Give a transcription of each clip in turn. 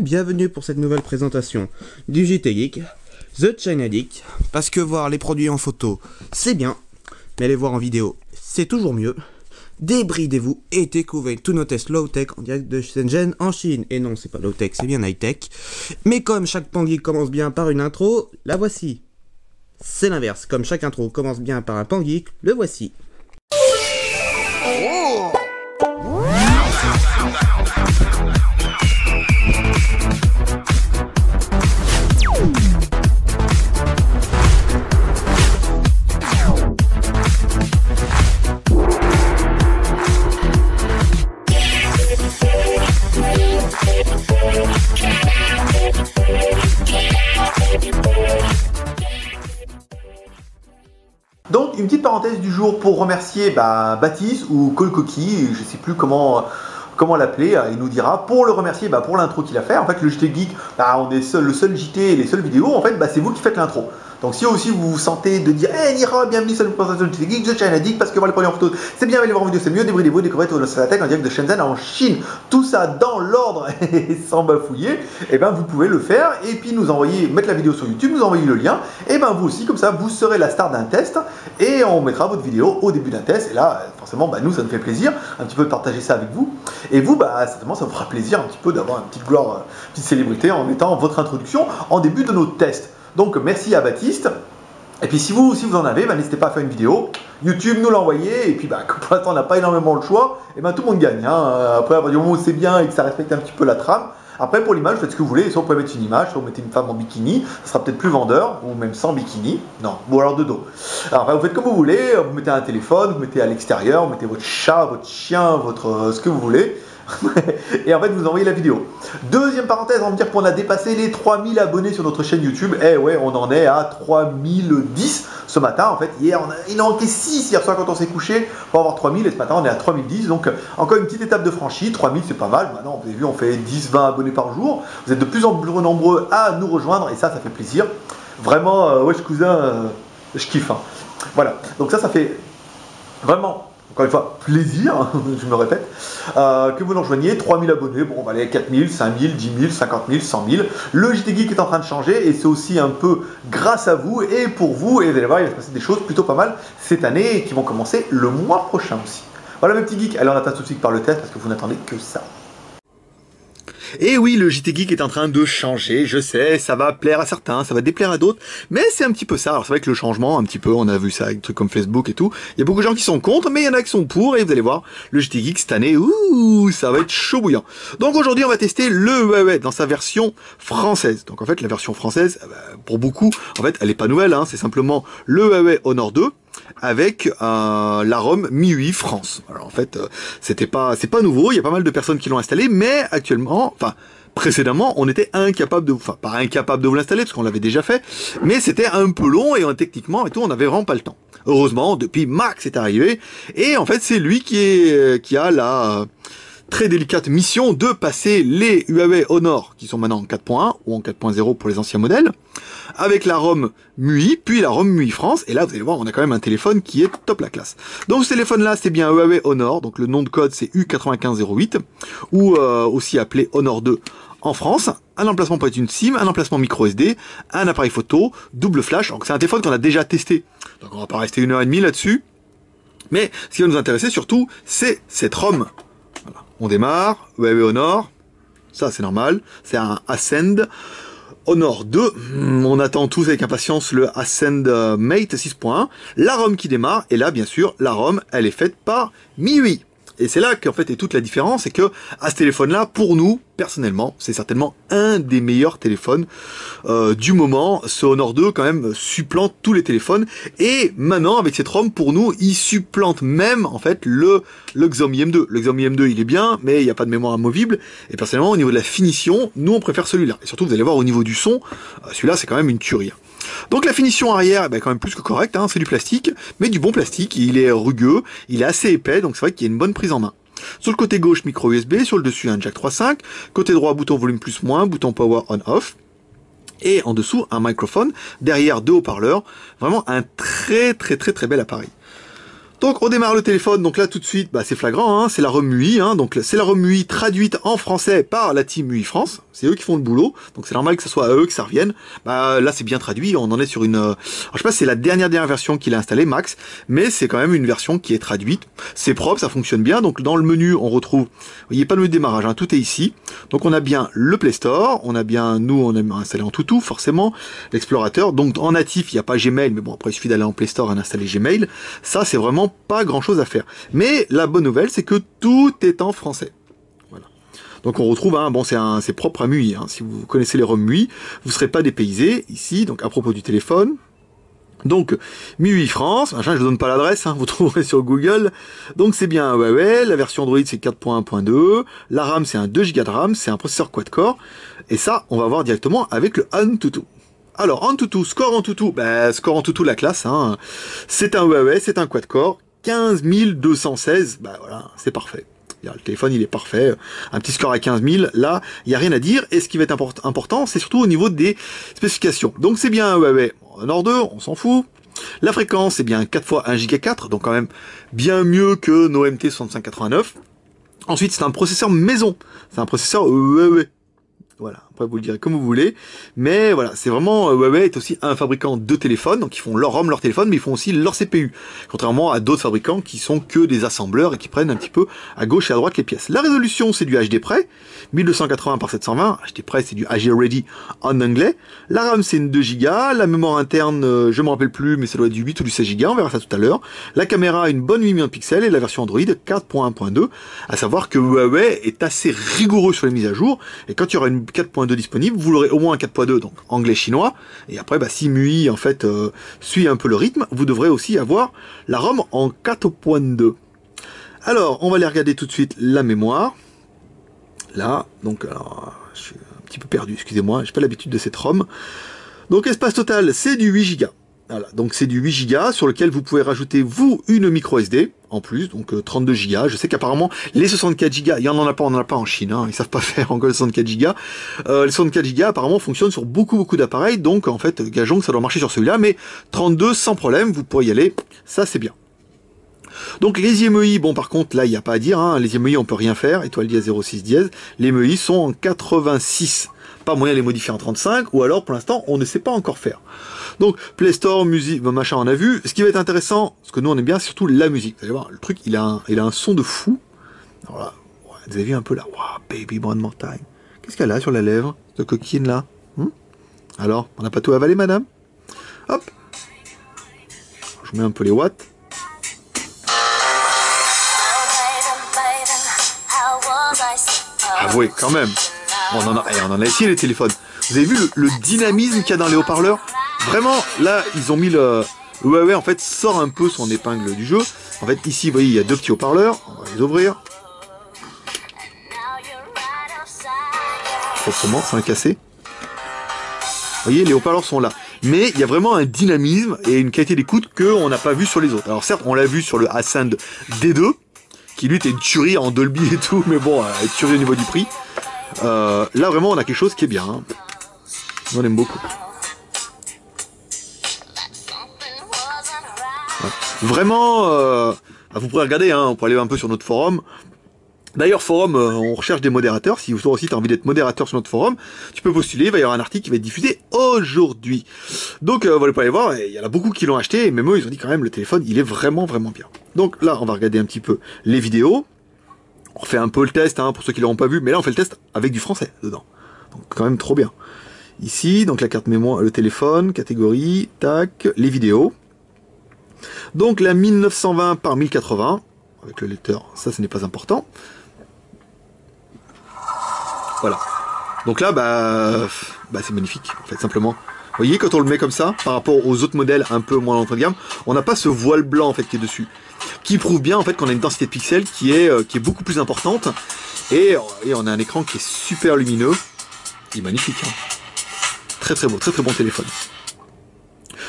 Bienvenue pour cette nouvelle présentation du JT Geek, The China Geek, parce que voir les produits en photo, c'est bien, mais les voir en vidéo, c'est toujours mieux. Débridez-vous et découvrez tous nos tests low-tech en direct de Shenzhen en Chine. Et non, c'est pas low-tech, c'est bien high-tech. Mais comme chaque pan geek commence bien par une intro, la voici. C'est l'inverse, comme chaque intro commence bien par un pan geek, le voici. Donc une petite parenthèse du jour pour remercier Baptiste ou Colcoqui, je ne sais plus comment l'appeler, il nous dira, pour le remercier pour l'intro qu'il a fait. En fait, le JT Geek, on est le seul JT et les seules vidéos, en fait c'est vous qui faites l'intro. Donc si aussi vous vous sentez de dire hey Nira, bienvenue sur le présentation du JT Geek, The China Geek, parce que voir les produits en photo c'est bien, mais les voir en vidéo c'est mieux, débrouillez-vous, découvrez tout la tech en direct de Shenzhen en Chine, tout ça dans l'ordre et sans bafouiller, et vous pouvez le faire et puis nous envoyer, mettre la vidéo sur YouTube, nous envoyer le lien, et vous aussi, comme ça vous serez la star d'un test et on mettra votre vidéo au début d'un test, et là forcément nous ça nous fait plaisir un petit peu de partager ça avec vous, et vous certainement ça vous fera plaisir un petit peu d'avoir une petite gloire, une petite célébrité en mettant votre introduction en début de nos tests. Donc merci à Baptiste. Et puis si vous en avez, n'hésitez pas à faire une vidéo. YouTube nous l'a envoyé. Et puis pour l'instant on n'a pas énormément le choix. Et tout le monde gagne. Après, à partir du moment où c'est bien et que ça respecte un petit peu la trame. Après pour l'image, faites ce que vous voulez. Soit vous pouvez mettre une image, soit vous mettez une femme en bikini. Ça sera peut-être plus vendeur. Ou même sans bikini. Non, ou alors de dos. Alors vous faites comme vous voulez. Vous mettez un téléphone, vous mettez à l'extérieur, vous mettez votre chat, votre chien, ce que vous voulez. Et en fait vous envoyez la vidéo. Deuxième parenthèse, on va me dire qu'on a dépassé les 3000 abonnés sur notre chaîne YouTube. Eh ouais, on en est à 3010 ce matin. En fait hier il en manquait 6 hier soir quand on s'est couché pour avoir 3000, et ce matin on est à 3010. Donc encore une petite étape de franchie. 3000 c'est pas mal. Maintenant vous avez vu, on fait 10-20 abonnés par jour. Vous êtes de plus en plus nombreux à nous rejoindre et ça fait plaisir. Vraiment, wesh cousin, je kiffe. Voilà, donc ça fait vraiment, encore une fois, plaisir, je me répète, que vous nous rejoigniez. 3000 abonnés, bon, on va aller à 4000, 5000, 10 000, 50 000, 100 000. Le JT Geek est en train de changer et c'est aussi un peu grâce à vous et pour vous. Et vous allez voir, il va se passer des choses plutôt pas mal cette année et qui vont commencer le mois prochain aussi. Voilà mes petits geeks, allez on attend tout de suite par le test parce que vous n'attendez que ça. Et oui, le JT Geek est en train de changer, je sais, ça va plaire à certains, ça va déplaire à d'autres, mais c'est un petit peu ça. Alors c'est vrai que le changement, un petit peu, on a vu ça avec des trucs comme Facebook et tout, il y a beaucoup de gens qui sont contre, mais il y en a qui sont pour, et vous allez voir, le JT Geek cette année, ça va être chaud bouillant. Donc aujourd'hui, on va tester le Huawei dans sa version française. Donc en fait, la version française, pour beaucoup, en fait, elle est pas nouvelle, c'est simplement le Huawei Honor 2, avec la ROM MIUI France. Alors en fait, c'est pas nouveau, il y a pas mal de personnes qui l'ont installé, mais actuellement, précédemment, on était incapable de, pas incapable de vous l'installer parce qu'on l'avait déjà fait, mais c'était un peu long et techniquement et tout, on n'avait vraiment pas le temps. Heureusement, depuis Max est arrivé, et en fait, c'est lui qui a la très délicate mission de passer les Huawei Honor, qui sont maintenant en 4.1 ou en 4.0 pour les anciens modèles, avec la ROM MIUI, puis la ROM MIUI France, et là vous allez voir, on a quand même un téléphone qui est top la classe. Donc ce téléphone là, c'est bien un Huawei Honor, donc le nom de code c'est U9508, ou aussi appelé Honor 2 en France, un emplacement pour être une SIM, un emplacement micro SD, un appareil photo, double flash, donc c'est un téléphone qu'on a déjà testé, donc on va pas rester 1h30 là-dessus, mais ce qui va nous intéresser surtout, c'est cette ROM. Voilà. On démarre, Huawei Honor, ça c'est normal, c'est un Ascend Honor 2, on attend tous avec impatience le Ascend Mate 6.1, la ROM qui démarre, et là bien sûr la ROM elle est faite par MIUI. Et c'est là qu'en fait est toute la différence, c'est que à ce téléphone-là, pour nous, personnellement, c'est certainement un des meilleurs téléphones du moment. Ce Honor 2 quand même supplante tous les téléphones. Et maintenant, avec cette ROM, pour nous, il supplante même en fait le Xiaomi M2. Le Xiaomi M2, il est bien, mais il n'y a pas de mémoire amovible. Et personnellement, au niveau de la finition, nous on préfère celui-là. Et surtout, vous allez voir au niveau du son, celui-là c'est quand même une tuerie. Donc la finition arrière est quand même plus que correcte, c'est du plastique, mais du bon plastique, il est rugueux, il est assez épais, donc c'est vrai qu'il y a une bonne prise en main. Sur le côté gauche, micro USB, sur le dessus un jack 3.5, côté droit, bouton volume plus moins, bouton power on off, et en dessous un microphone, derrière deux haut-parleurs, vraiment un très bel appareil. Donc on démarre le téléphone, donc là tout de suite, bah, c'est flagrant, hein, c'est la ROM MUI, hein, donc c'est la ROM MUI traduite en français par la team MUI France, c'est eux qui font le boulot, donc c'est normal que ce soit à eux que ça revienne. Bah là c'est bien traduit, on en est sur une, alors, je sais pas si c'est la dernière version qu'il a installée, Max, mais c'est quand même une version qui est traduite, c'est propre, ça fonctionne bien, donc dans le menu on retrouve, vous voyez pas le menu de démarrage, hein, tout est ici, donc on a bien le Play Store, on a bien, nous on a installé en toutou forcément, l'explorateur, donc en natif il n'y a pas Gmail, mais bon après il suffit d'aller en Play Store et d'installer Gmail, ça c'est vraiment pas grand chose à faire. Mais la bonne nouvelle, c'est que tout est en français. Voilà. Donc on retrouve, hein, bon c'est propre à MUI, hein. Si vous connaissez les ROM MUI, vous ne serez pas dépaysé ici, donc à propos du téléphone. Donc, MUI France, machin, je vous donne pas l'adresse, hein, vous trouverez sur Google. Donc c'est bien un Huawei, la version Android c'est 4.1.2, la RAM c'est un 2 Go de RAM, c'est un processeur quad-core, et ça on va voir directement avec le AnTuTu. Alors AnTuTu, score AnTuTu, bah, score AnTuTu la classe, hein. C'est un Huawei, c'est un quad-core, 15 216, bah voilà, c'est parfait. Le téléphone il est parfait, un petit score à 15 000, là il n'y a rien à dire, et ce qui va être important c'est surtout au niveau des spécifications. Donc c'est bien un Huawei Nord 2, on s'en fout. La fréquence c'est bien 4 fois 1 Go 4, donc quand même bien mieux que nos MT 6589. Ensuite c'est un processeur maison, c'est un processeur Huawei. Voilà, après vous le direz comme vous voulez, mais voilà, c'est vraiment, Huawei est aussi un fabricant de téléphones, donc ils font leur ROM, leur téléphone, mais ils font aussi leur CPU, contrairement à d'autres fabricants qui sont que des assembleurs et qui prennent un petit peu à gauche et à droite les pièces. La résolution c'est du HD Près, 1280 par 720, HD Près c'est du HD Ready en anglais, la RAM c'est une 2 Go, la mémoire interne, je me rappelle plus, mais ça doit être du 8 ou du 16 Go, on verra ça tout à l'heure, la caméra a une bonne 8 millions de pixels et la version Android 4.1.2, à savoir que Huawei est assez rigoureux sur les mises à jour, et quand il y aura une 4.2 disponible, vous l'aurez au moins un 4.2, donc anglais-chinois, et après, bah, si MUI, en fait, suit un peu le rythme, vous devrez aussi avoir la ROM en 4.2. Alors, on va aller regarder tout de suite la mémoire. Là, donc, alors, je suis un petit peu perdu, excusez-moi, j'ai pas l'habitude de cette ROM. Donc, espace total, c'est du 8 Go. Voilà, donc c'est du 8 Go sur lequel vous pouvez rajouter, vous, une micro SD, en plus, donc 32 Go. Je sais qu'apparemment, les 64 Go, il y en a pas, on en a pas en Chine, hein, ils savent pas faire encore les 64 Go. Les 64 Go, apparemment, fonctionnent sur beaucoup d'appareils, donc en fait, gageons que ça doit marcher sur celui-là, mais 32 sans problème, vous pourrez y aller, ça c'est bien. Donc les IMEI, bon par contre, là, il n'y a pas à dire, hein, les IMEI, on peut rien faire, étoile dièse 06 dièse, les IMEI sont en 86. Pas moyen de les modifier en 35, ou alors pour l'instant on ne sait pas encore faire. Donc Play Store, musique, machin on a vu. Ce qui va être intéressant, parce que nous on aime bien, c'est surtout la musique. Vous allez voir, le truc il a un son de fou. Alors là, ouais, vous avez vu un peu là, wow, baby one more time. Qu'est-ce qu'elle a sur la lèvre, cette coquine là, Alors, on n'a pas tout avalé madame? Hop, je mets un peu les watts. Avouez quand même. On en a essayé les téléphones. Vous avez vu le dynamisme qu'il y a dans les haut-parleurs? Vraiment, là, ils ont mis le Huawei, en fait, sort un peu son épingle du jeu. En fait, ici, vous voyez, il y a deux petits haut-parleurs. On va les ouvrir. Forcément, sans les casser. Vous voyez, les haut-parleurs sont là. Mais il y a vraiment un dynamisme et une qualité d'écoute qu'on n'a pas vu sur les autres. Alors certes, on l'a vu sur le Ascend D2, qui lui était une tuerie en Dolby et tout, mais bon, une tuerie au niveau du prix. Là vraiment on a quelque chose qui est bien, hein. On aime beaucoup. Ouais. Vraiment, vous pourrez regarder, hein, on peut aller un peu sur notre forum. D'ailleurs forum, on recherche des modérateurs. Si toi aussi tu as envie d'être modérateur sur notre forum, tu peux postuler, il va y avoir un article qui va être diffusé aujourd'hui. Donc vous allez pas aller voir, il y en a beaucoup qui l'ont acheté, et même eux ils ont dit quand même le téléphone il est vraiment bien. Donc là on va regarder un petit peu les vidéos. On fait un peu le test, hein, pour ceux qui l'auront pas vu, mais là on fait le test avec du français dedans. Donc quand même trop bien. Ici, donc la carte mémoire, le téléphone, catégorie, tac, les vidéos. Donc la 1920 par 1080, avec le lecteur, ça ce n'est pas important. Voilà. Donc là, bah c'est magnifique, en fait, simplement. Vous voyez, quand on le met comme ça, par rapport aux autres modèles un peu moins d'entrée de gamme, on n'a pas ce voile blanc, en fait, qui est dessus. Qui prouve bien, en fait, qu'on a une densité de pixels qui est beaucoup plus importante. Et on a un écran qui est super lumineux. Il est magnifique, hein. Très beau, très bon téléphone.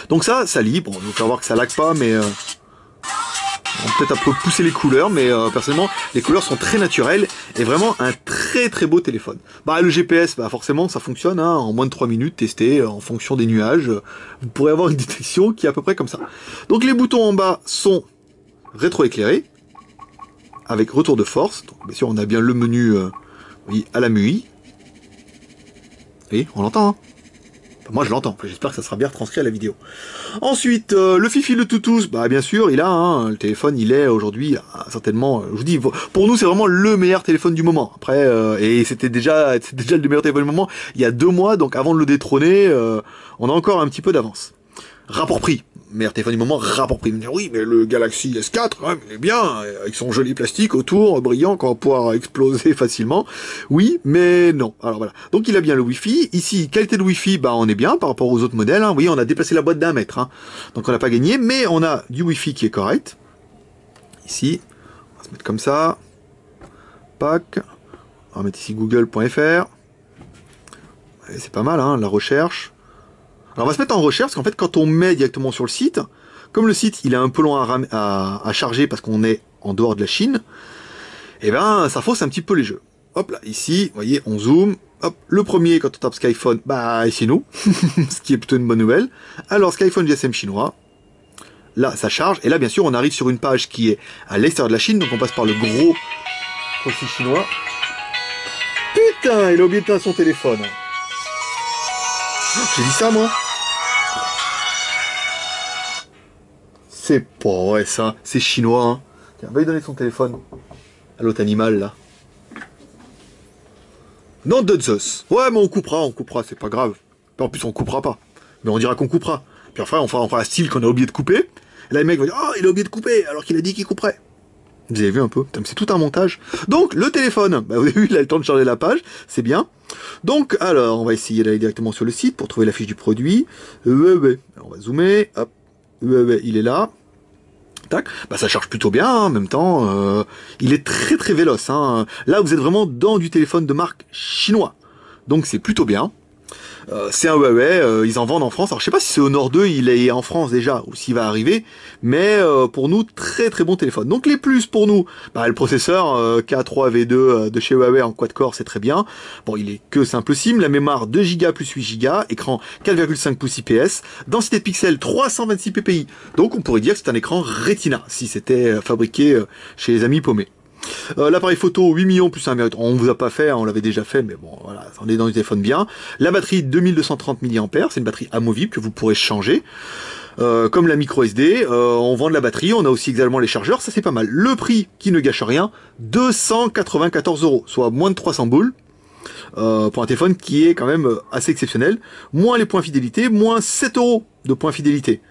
Donc ça lit, bon, on va faire voir que ça lag pas, mais... on va peut-être un peu pousser les couleurs, mais personnellement, les couleurs sont très naturelles et vraiment un très beau téléphone. Bah le GPS, bah forcément, ça fonctionne, hein, en moins de 3 minutes, testé en fonction des nuages. Vous pourrez avoir une détection qui est à peu près comme ça. Donc les boutons en bas sont rétroéclairé, avec retour de force. Donc, bien sûr, on a bien le menu oui, à la MUI. Oui, on l'entend, hein. Enfin, moi je l'entends, j'espère que ça sera bien retranscrit à la vidéo. Ensuite, le Fifi, le Toutou, bah bien sûr, il a, hein, le téléphone, il est aujourd'hui, certainement, je vous dis, pour nous c'est vraiment le meilleur téléphone du moment. Après, et c'était déjà le meilleur téléphone du moment il y a 2 mois, donc avant de le détrôner, on a encore un petit peu d'avance. Rapport prix. Meilleur téléphone du moment, rapport prix. Oui, mais le Galaxy S4, quand même, il est bien, avec son joli plastique autour, brillant, qu'on va pouvoir exploser facilement. Oui, mais non. Alors voilà. Donc il a bien le Wi-Fi. Ici, qualité de Wi-Fi, bah on est bien par rapport aux autres modèles. Hein. Oui, on a déplacé la boîte d'1 mètre. Hein. Donc on n'a pas gagné, mais on a du Wi-Fi qui est correct. Ici, on va se mettre comme ça. Pack. On va mettre ici google.fr. C'est pas mal, hein, la recherche. Alors on va se mettre en recherche, parce qu'en fait quand on met directement sur le site, comme le site il est un peu long à charger parce qu'on est en dehors de la Chine, et ben ça fausse un petit peu les jeux. Hop là, ici, vous voyez, on zoome, hop, le premier quand on tape Skyphone, bah c'est nous, ce qui est plutôt une bonne nouvelle. Alors Skyphone GSM chinois, là ça charge, et là bien sûr on arrive sur une page qui est à l'extérieur de la Chine, donc on passe par le gros proxy chinois. Putain, il a oublié d'éteindre son téléphone. J'ai dit ça, moi. C'est pas vrai, ça. C'est chinois, hein. Tiens, va lui donner son téléphone. À l'autre animal, là. Non, de Zeus. Ouais, mais on coupera, c'est pas grave. En plus, on coupera pas. Mais on dira qu'on coupera. Puis enfin, on fera un style qu'on a oublié de couper. Et là, le mec va dire, oh, il a oublié de couper, alors qu'il a dit qu'il couperait. Vous avez vu un peu, c'est tout un montage. Donc, le téléphone, bah, vous avez vu, il a le temps de charger la page, c'est bien. Donc, alors, on va essayer d'aller directement sur le site pour trouver la fiche du produit. On va zoomer, hop, il est là. Tac, bah ça charge plutôt bien, hein, en même temps, il est très très véloce. Hein. Là, vous êtes vraiment dans du téléphone de marque chinois. Donc, c'est plutôt bien. C'est un Huawei, ils en vendent en France. Alors je sais pas si c'est Honor 2, il est en France déjà, ou s'il va arriver, mais pour nous, très très bon téléphone. Donc les plus pour nous, bah, le processeur K3V2 de chez Huawei en quad-core, c'est très bien. Bon, il est que simple SIM, la mémoire 2 Go plus 8 Go, écran 4,5 pouces IPS, densité de pixels 326 ppi. Donc on pourrait dire que c'est un écran Retina, si c'était fabriqué chez les amis paumés. L'appareil photo 8 millions plus 1 mètre, on vous a pas fait, hein, on l'avait déjà fait, mais bon voilà, on est dans du téléphone bien. La batterie 2230 mAh, c'est une batterie amovible que vous pourrez changer. Comme la micro SD, on vend de la batterie, on a aussi également les chargeurs, ça c'est pas mal. Le prix qui ne gâche rien, 294 €, soit moins de 300 boules. Pour un téléphone qui est quand même assez exceptionnel. Moins les points fidélité, moins 7 € de points fidélité.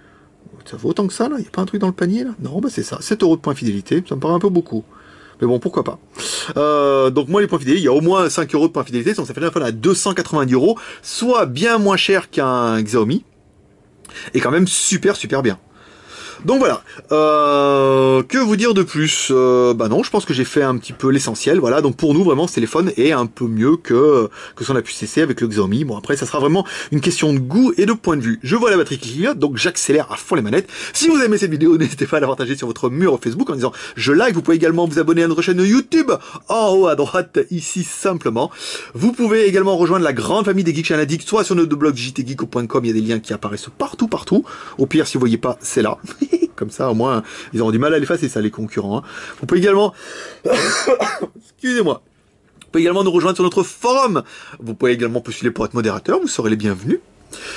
Ça vaut autant que ça là? Il n'y a pas un truc dans le panier là? Non, bah c'est ça, 7 € de points fidélité, ça me paraît un peu beaucoup. Mais bon, pourquoi pas. Donc moi les points fidélité, il y a au moins 5 € de points fidélité, donc ça fait un téléphone à 290 €, soit bien moins cher qu'un Xiaomi, et quand même super bien. Donc voilà, que vous dire de plus? Bah non, je pense que j'ai fait un petit peu l'essentiel, voilà, donc pour nous vraiment ce téléphone est un peu mieux que son APU-C avec le Xiaomi. Bon après ça sera vraiment une question de goût et de point de vue. Je vois la batterie qui clignote, donc j'accélère à fond les manettes. Si vous aimez cette vidéo, n'hésitez pas à la partager sur votre mur Facebook en disant je like. Vous pouvez également vous abonner à notre chaîne YouTube en haut à droite ici simplement. Vous pouvez également rejoindre la grande famille des Geeks Channel Addict, soit sur notre blog jtgeek.com, il y a des liens qui apparaissent partout. Au pire si vous voyez pas, c'est là. Comme ça, au moins, ils auront du mal à l'effacer, ça, les concurrents. Hein. Vous pouvez également... Excusez-moi. Vous pouvez également nous rejoindre sur notre forum. Vous pouvez également postuler pour être modérateur, vous serez les bienvenus.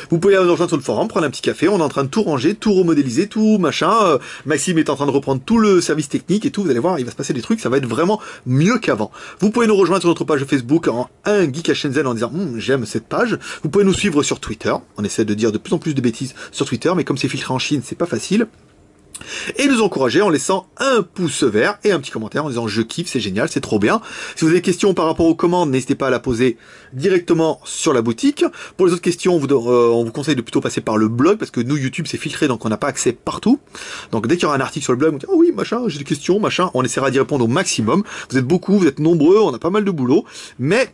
Vous pouvez nous rejoindre sur le forum, prendre un petit café, on est en train de tout ranger, tout remodéliser, tout machin. Maxime est en train de reprendre tout le service technique et tout, vous allez voir, il va se passer des trucs, ça va être vraiment mieux qu'avant. Vous pouvez nous rejoindre sur notre page Facebook en un geek à Shenzhen en disant j'aime cette page. Vous pouvez nous suivre sur Twitter, on essaie de dire de plus en plus de bêtises sur Twitter, mais comme c'est filtré en Chine, c'est pas facile. Et nous encourager en laissant un pouce vert et un petit commentaire en disant je kiffe, c'est génial, c'est trop bien. Si vous avez des questions par rapport aux commandes, n'hésitez pas à la poser directement sur la boutique. Pour les autres questions, on vous conseille de plutôt passer par le blog parce que nous YouTube c'est filtré donc on n'a pas accès partout. Donc dès qu'il y aura un article sur le blog, on dit oh oui machin, j'ai des questions, machin, on essaiera d'y répondre au maximum. Vous êtes beaucoup, vous êtes nombreux, on a pas mal de boulot, mais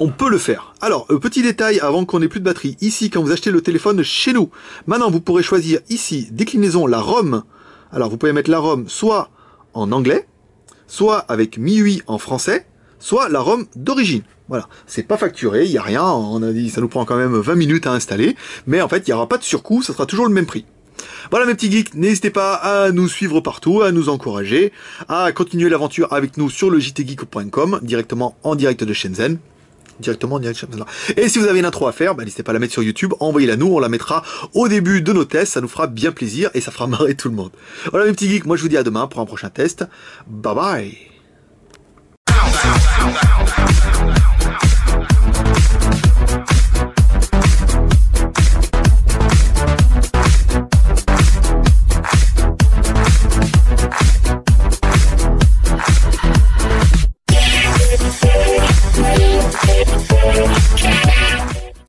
on peut le faire. Alors, petit détail avant qu'on ait plus de batterie. Ici, quand vous achetez le téléphone chez nous, maintenant vous pourrez choisir ici, déclinaison, la ROM. Alors, vous pouvez mettre la ROM soit en anglais, soit avec MIUI en français, soit la ROM d'origine. Voilà, c'est pas facturé, il n'y a rien, on a dit ça nous prend quand même 20 minutes à installer, mais en fait, il n'y aura pas de surcoût, ça sera toujours le même prix. Voilà mes petits geeks, n'hésitez pas à nous suivre partout, à nous encourager, à continuer l'aventure avec nous sur le jtgeek.com, directement en direct de Shenzhen. Et si vous avez une intro à faire, n'hésitez pas à la mettre sur YouTube, envoyez-la nous, on la mettra au début de nos tests, ça nous fera bien plaisir et ça fera marrer tout le monde. Voilà mes petits geeks, moi je vous dis à demain pour un prochain test. Bye bye.